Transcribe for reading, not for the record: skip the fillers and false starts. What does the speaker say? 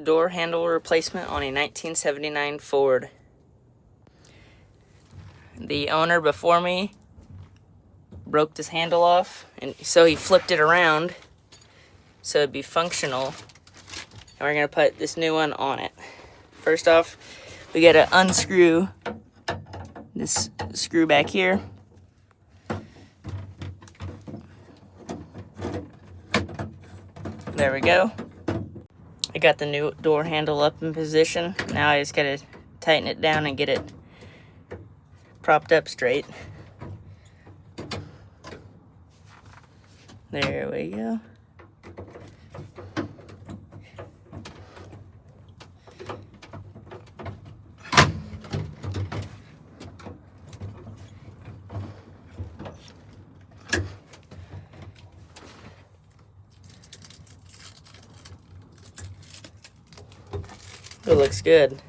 door handle replacement on a 1979 Ford. The owner before me broke this handle off, and so he flipped it around so it'd be functional, and we're gonna put this new one on it. First off, we gotta unscrew this screw back here. There we go. I got the new door handle up in position. Now I just gotta tighten it down and get it propped up straight. There we go. It looks good.